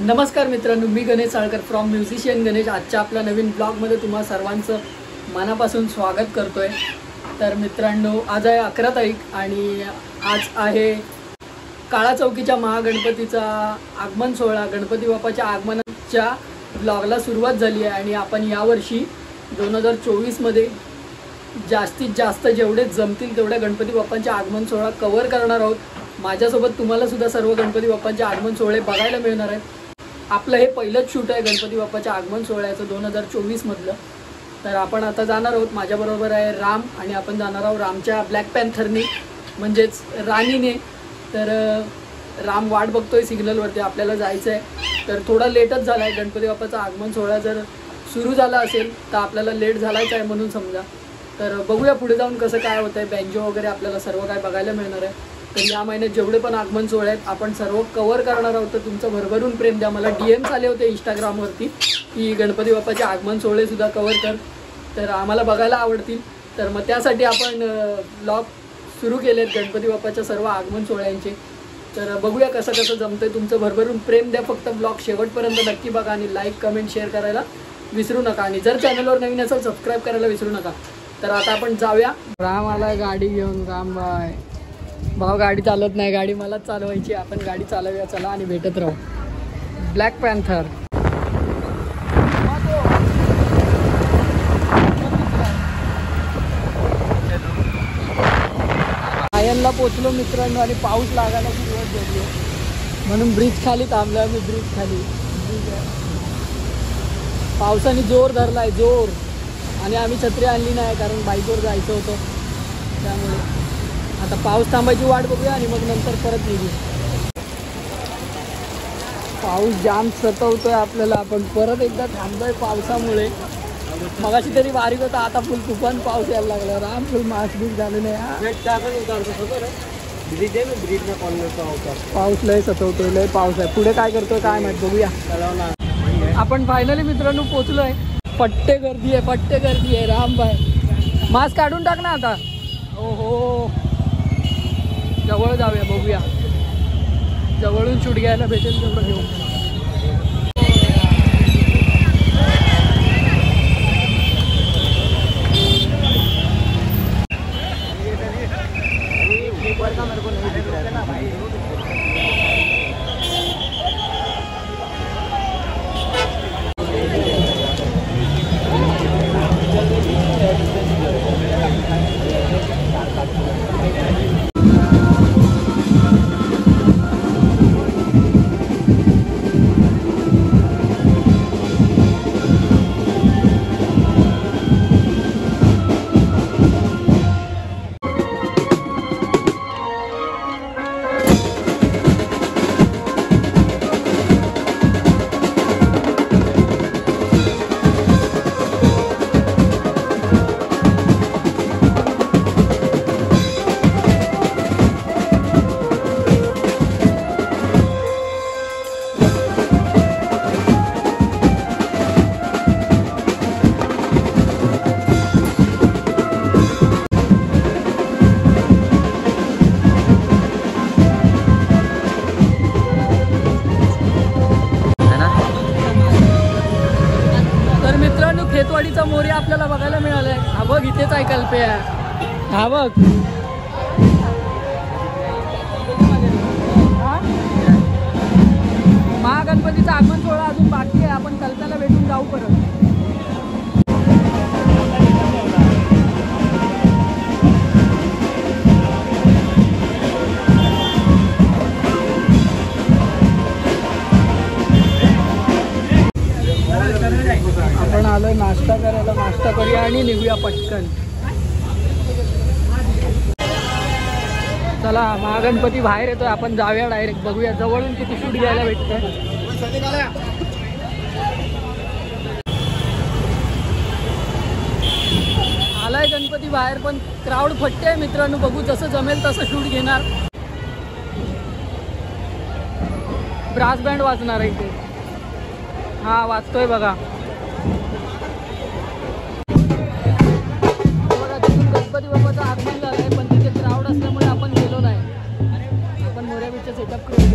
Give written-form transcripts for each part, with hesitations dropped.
नमस्कार मित्रांनो, मी Ganesh Salkar from musician Ganesh. आजच्या आपल्या नवीन ब्लॉगमध्ये तुम्हा सर्वांचं मनापासून स्वागत करतोय। तर मित्रांनो, आज आहे 11 तारीख आणि आज आहे काळा चौकीच्या महागणपतीचा आगमन सोहळा। गणपती बाप्पाच्या आगमनाच्या ब्लॉगला सुरुवात झाली आहे आणि आपण यावर्षी 2024 मध्ये जास्तीत जास्त जेवढे जमतील तेवढ्या गणपती बाप्पांच्या आगमन सोहळा कव्हर करणार आहोत। माझ्यासोबत तुम्हाला सुद्धा सर्व गणपती बाप्पांचे आगमन सोहळे बघायला मिळणार आहेत। आपलं हे पहिलंच शूट आहे गणपती बाप्पाच्या आगमन सोहळ्याचं 2024 मधलं। तर आपण आता जाणार आहोत, माझ्याबरोबर आहे राम आणि आपण जाणार आहोत रामच्या ब्लॅक पॅन्थरने म्हणजेच राणीने। तर राम वाट बघतोय सिग्नलवरती, आपल्याला जायचं आहे। तर थोडा लेटच झाला आहे, गणपती बाप्पाचा आगमन सोहळा जर सुरू झाला असेल तर आपल्याला लेट झालाच आहे म्हणून समजा। तर बघूया पुढे जाऊन कसं काय होतं आहे, बँजो वगैरे आपल्याला सर्व काय बघायला मिळणार आहे। तर या महिन्यात जेवढे पण आगमन सोहळे आहेत आपण सर्व कव्हर करणार आहोत। तर तुमचं भरभरून प्रेम द्या। मला DMs आले होते इंस्टाग्रामवरती की गणपती बाप्पाचे आगमन सोहळे सुद्धा कव्हर कर, तर आम्हाला बघायला आवडतील। तर मग त्यासाठी आपण ब्लॉग सुरू केलेत गणपती बाप्पाच्या सर्व आगमन सोहळ्यांचे। तर बघूया कसं कसं जमतंय। तुमचं भरभरून प्रेम द्या, फक्त ब्लॉग शेवटपर्यंत नक्की बघा आणि लाईक कमेंट शेअर करायला विसरू नका। आणि जर चॅनलवर नवीन असेल सबस्क्राईब करायला विसरू नका। तर आता आपण जाऊया। राम आला गाडी घेऊन। राम बाय भाऊ गाडी चालवत नाही, गाडी मलाच चालवायची, आपण गाडी चालवूया चला आणि भेटत राहू। ब्लॅक पॅन्थर आयनला पोचलो मित्रांनो आणि पाऊस लागायला सुरुवात झाली आहे म्हणून ब्रिज खाली थांबलो आम्ही। ब्रिज खाली पावसाने जोर धरलाय, जोर। आणि आम्ही छत्री आणली नाही कारण बाईकवर जायचं होतं, त्यामुळे आता पाऊस थांबायची वाट बघूया आणि मग नंतर परत निघू। पाऊस जाम सतवतोय आपल्याला, आपण परत एकदा थांबतोय पावसामुळे। मगाशी तरी बारीक होता, आता फुल तुफान पाऊस यायला लागला। राम फुल मास्क बीक झाले नाही, पाऊस लय सतवतोय, लय पाऊस आहे। पुढे काय करतोय काय माहित, बघूया। आपण फायनली मित्रांनो पोचलोय। फट्टे गर्दी आहे, फट्टे गर्दी आहे। राम भाई मास्क काढून टाक ना आता। हो जवळ जाऊया, बघूया जवळून शूट घ्यायला भेटेल तेवढं घेऊ। खेतवाडीचा मोर्या आपल्याला बघायला मिळालाय। हा बघ, इथेच आहे कल्प्या। हा बघ, महागणपतीचा आगमन सोहळा अजून बाकी आहे, आपण कल्प्याला भेटून जाऊ परत। आपण आलोय नाश्ता करायला, नाश्ता करूया आणि निघूया पटकन। चला, महागणपती बाहेर येतोय, आपण जाऊया डायरेक्ट, बघूया जवळून किती शूट घ्यायला भेटतंय। आलाय गणपती बाहेर, पण क्राऊड फट्टे आहे मित्रांनो। बघू जसं जमेल तसं शूट घेणार। ब्रास बँड वाजणार आहे इथे। हा वाजतोय बघा। गणपती बाप्पाचं आगमन झालंय पण तिथे क्राऊड असल्यामुळे आपण गेलो नाही। आपण मोऱ्या बीचचा सेटअप करून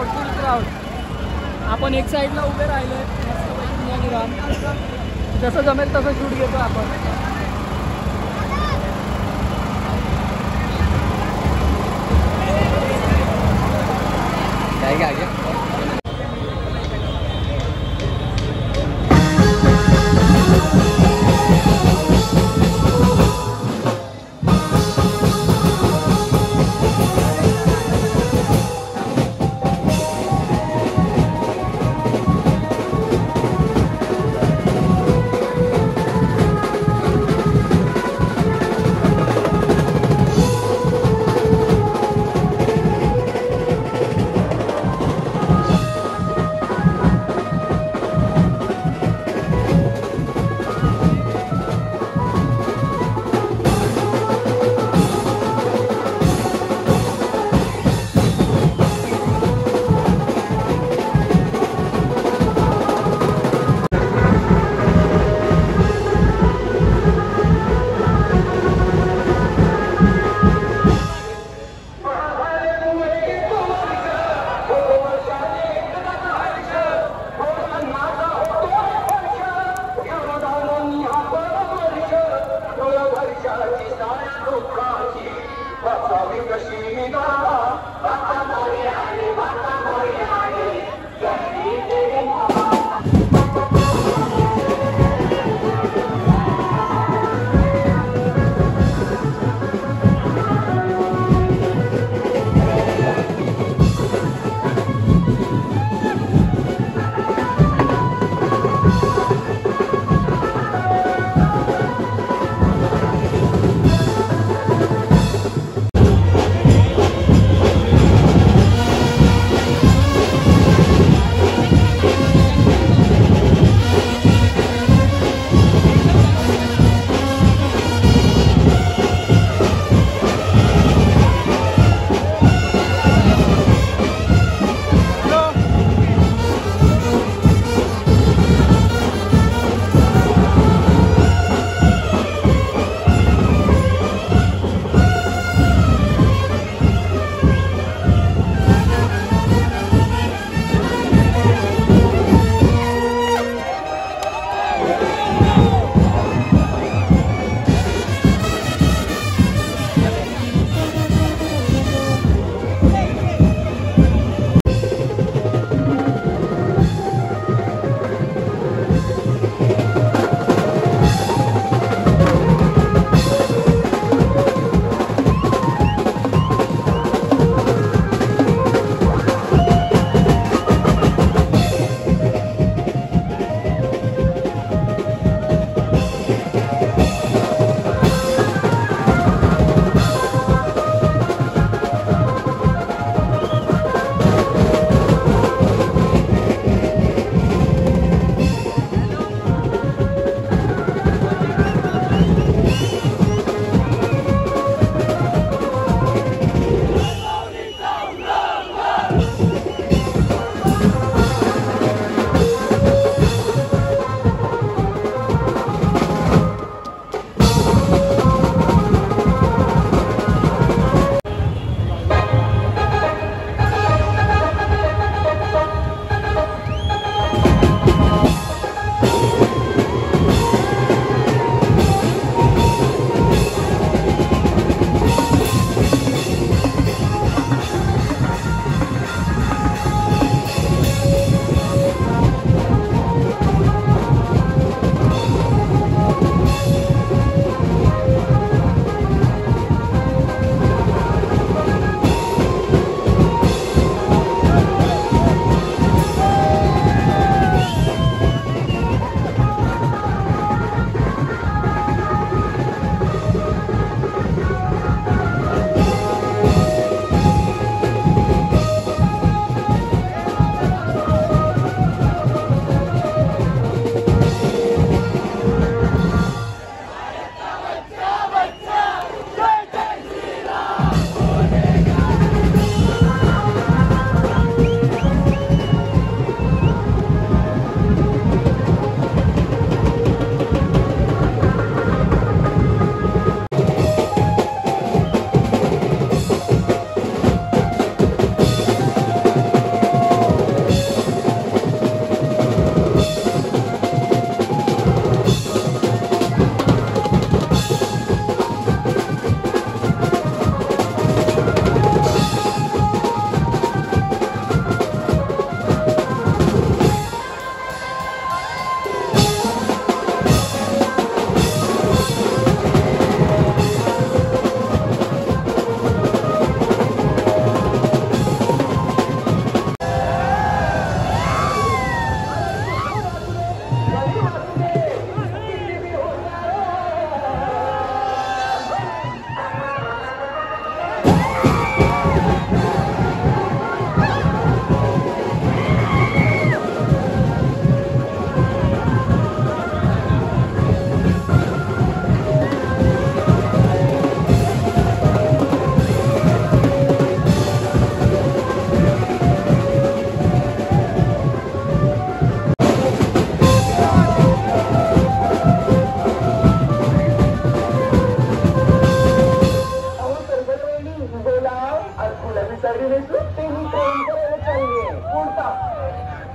फुल क्राऊड. आपण एक साईडला उभे राहिलोय मस्तपैकी निवांत. जसं जमेल तसं शूट घेतो आपण. काय काय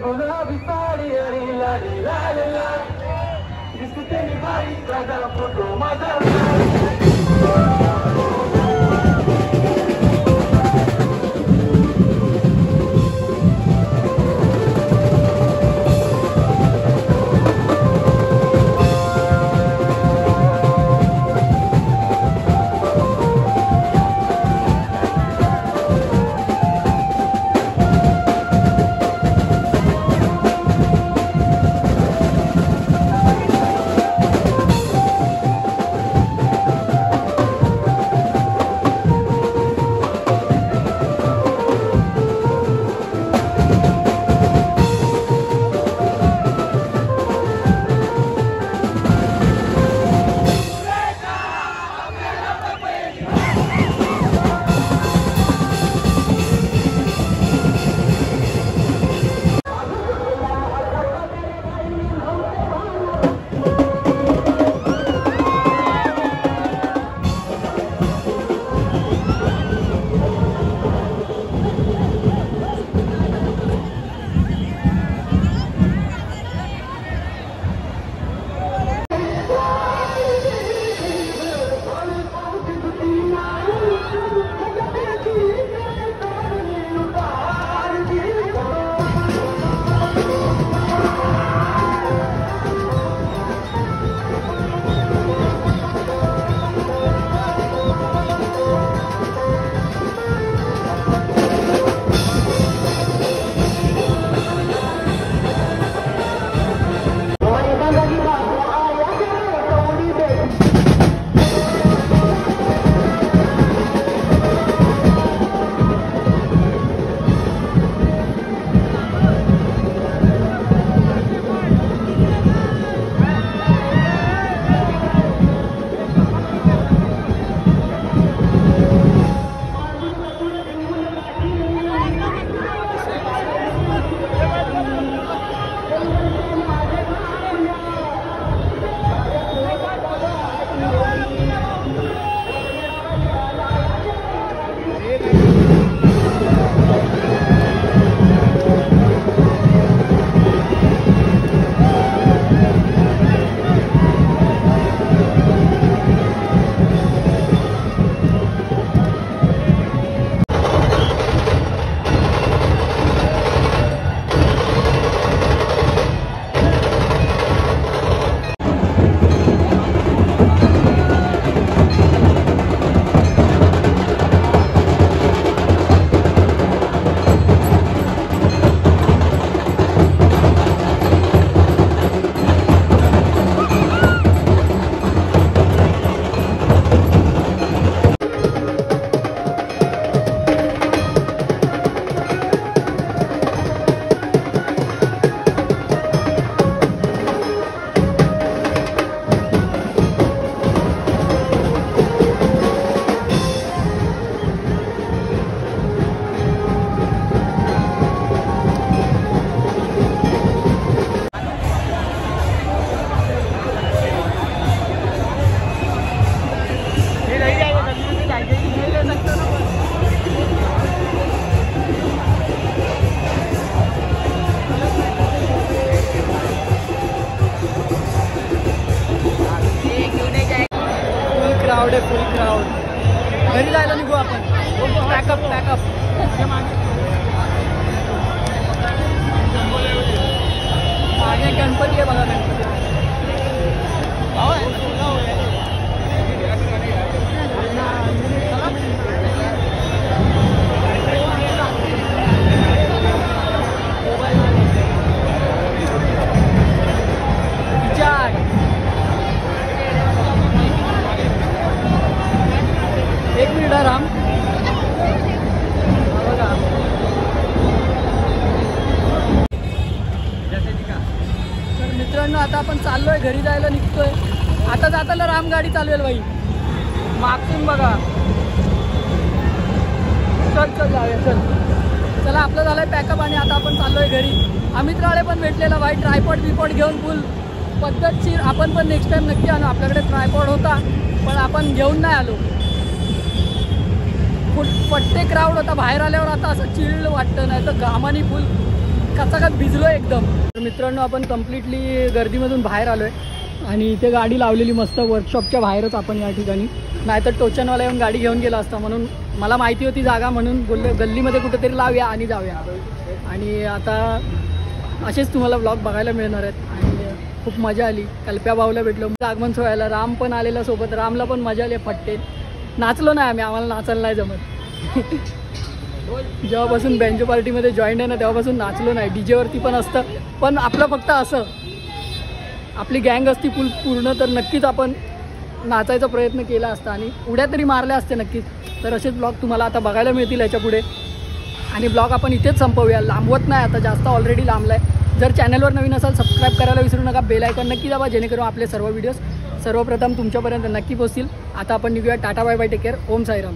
गुलाबी साडी आणि लाली लाल लाल दिसते मी बाई माझा फोटो माझा क्राऊड आहे, फुल क्राऊड. घरी जायला निघू आपण. Pack up pack up. मागे गणपती आहे बघा, गणपती. एक मिनिट राम. बघा तर मित्रांनो, आता आपण चाललोय, घरी जायला निघतोय. आता जाताना राम गाडी चालवेल बाई मागून बघा. चल चल जाऊया, चल. चला, आपलं झालंय पॅकअप आणि आता आपण चाललोय घरी. अमित राळे पण भेटलेला बाई, ट्रायपॉड बिपॉड घेऊन फुल पद्धतशीर. आपण पण नेक्स्ट टाइम नक्की आणू. आपल्याकडे ट्रायपॉड होता पण आपण घेऊन नाही आलो. फुल पट्टे क्राऊड होता बाहेर आल्यावर. आता असं चिल्ड वाटतं, नाही तर घामानी फुल कचाकच भिजलो एकदम. तर मित्रांनो आपण कम्प्लिटली गर्दीमधून बाहेर आलो आहे आणि इथे गाडी लावलेली मस्त वर्कशॉपच्या बाहेरच आपण या ठिकाणी. नाहीतर टोचनवाला येऊन गाडी घेऊन गेला असता, म्हणून मला माहिती होती जागा, म्हणून बोललो गल्लीमध्ये कुठेतरी लावूया आणि जाऊया. आणि आता असेच तुम्हाला ब्लॉग बघायला मिळणार आहेत आणि खूप मजा आली. कल्प्या भाऊला भेटलो, आगमन सोहळ्याला राम पण आलेला सोबत. रामला पण मजा आली फट्टे. नाचलो नाही आम्ही, आम्हाला नाचायला नाही जमत. जेव्हापासून बँजो पार्टीमध्ये जॉईन आहे ना तेव्हापासून नाचलो नाही. DJ वरती पण असतं, पण आपलं फक्त असं आपली गँग असती पूर्ण तर नक्कीच आपण नाचायचा प्रयत्न केला असता आणि उड्या तरी मारल्या असते नक्कीच. तर असेच ब्लॉग तुम्हाला आता बघायला मिळतील याच्या पुढे. आणि ब्लॉग आपण इथेच संपवूया, लांबवत नाही आता जास्त, ऑलरेडी लांबला आहे. जर चॅनलवर नवीन असाल सबस्क्राईब करायला विसरू नका, बेल आयकॉन नक्की दाबा जेणेकरून आपले सर्व व्हिडिओज सर्वप्रथम तुमच्यापर्यंत नक्की पोहोचतील. आता आपण निघूया. Tata bye bye, take care, Om Sairam.